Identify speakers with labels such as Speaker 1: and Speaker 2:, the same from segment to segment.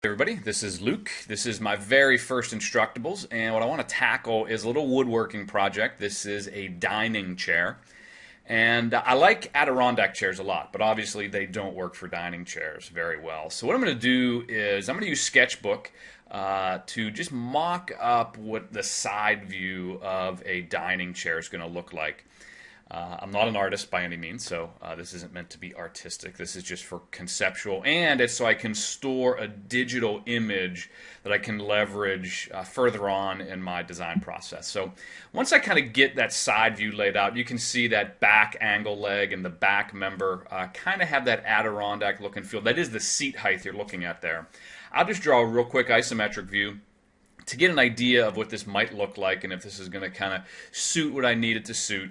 Speaker 1: Hey everybody, this is Luke. This is my very first Instructables, and what I want to tackle is a little woodworking project. This is a dining chair, and I like Adirondack chairs a lot, but obviously they don't work for dining chairs very well. So what I'm going to do is I'm going to use Sketchbook to just mock up what the side view of a dining chair is going to look like. I'm not an artist by any means, so this isn't meant to be artistic. This is just for conceptual, and it's so I can store a digital image that I can leverage further on in my design process. So once I kind of get that side view laid out, you can see that back angle leg and the back member kind of have that Adirondack look and feel. That is the seat height you're looking at there. I'll just draw a real quick isometric view to get an idea of what this might look like and if this is going to kind of suit what I need it to suit.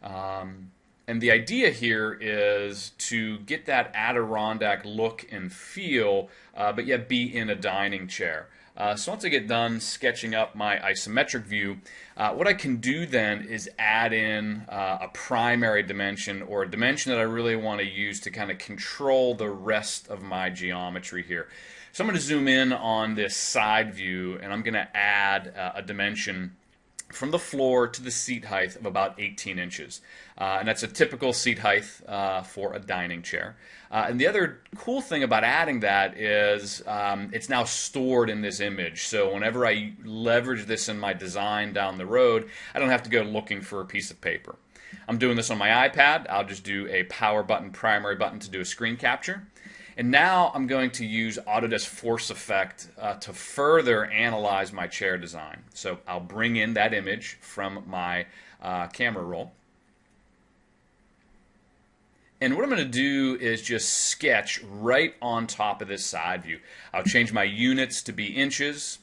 Speaker 1: And the idea here is to get that Adirondack look and feel, but yet be in a dining chair. So once I get done sketching up my isometric view, what I can do then is add in a primary dimension, or a dimension that I really want to use to kind of control the rest of my geometry here. So I'm going to zoom in on this side view, and I'm going to add a dimension from the floor to the seat height of about 18 inches. And that's a typical seat height for a dining chair. And the other cool thing about adding that is it's now stored in this image. So whenever I leverage this in my design down the road, I don't have to go looking for a piece of paper. I'm doing this on my iPad. I'll just do a power button, primary button to do a screen capture. And now I'm going to use Autodesk Force Effect to further analyze my chair design. So I'll bring in that image from my camera roll. And what I'm going to do is just sketch right on top of this side view. I'll change my units to be inches.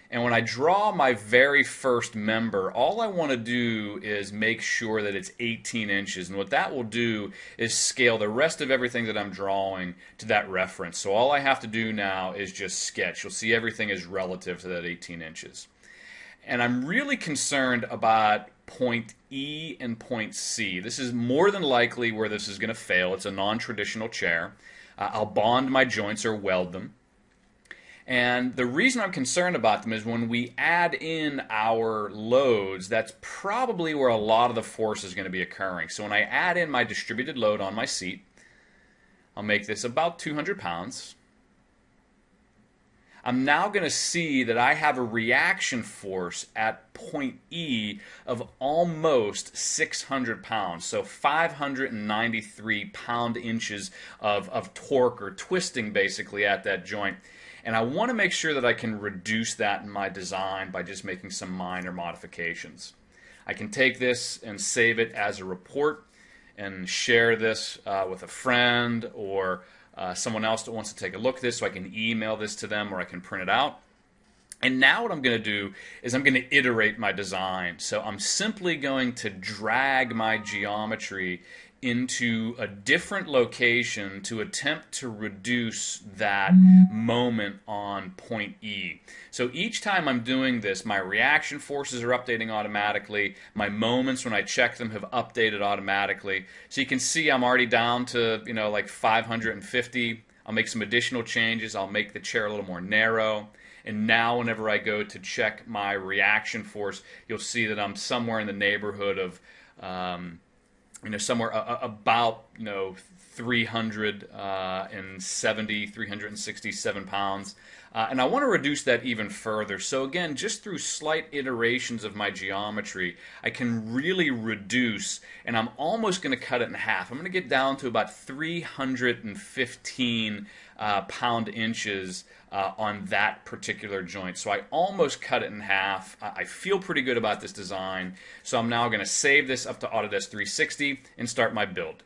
Speaker 1: And when I draw my very first member, all I want to do is make sure that it's 18 inches. And what that will do is scale the rest of everything that I'm drawing to that reference. So all I have to do now is just sketch. You'll see everything is relative to that 18 inches. And I'm really concerned about point E and point C. This is more than likely where this is going to fail. It's a non-traditional chair. I'll bond my joints or weld them. And the reason I'm concerned about them is when we add in our loads, that's probably where a lot of the force is going to be occurring. So when I add in my distributed load on my seat, I'll make this about 200 pounds. I'm now going to see that I have a reaction force at point E of almost 600 pounds, so 593 pound-inches of torque or twisting basically at that joint. And I want to make sure that I can reduce that in my design by just making some minor modifications. I can take this and save it as a report and share this with a friend or someone else that wants to take a look at this, so I can email this to them or I can print it out. And now what I'm going to do is I'm going to iterate my design. So I'm simply going to drag my geometry into a different location to attempt to reduce that moment on point E. So each time I'm doing this, my reaction forces are updating automatically. My moments when I check them have updated automatically. So you can see I'm already down to, like 550. I'll make some additional changes. I'll make the chair a little more narrow. And now whenever I go to check my reaction force, you'll see that I'm somewhere in the neighborhood of somewhere about 370, 367 pounds. And I want to reduce that even further. So again, just through slight iterations of my geometry, I can really reduce, and I'm almost going to cut it in half. I'm going to get down to about 315 pound-inches on that particular joint. So I almost cut it in half. I feel pretty good about this design. So I'm now going to save this up to Autodesk 360 and start my build.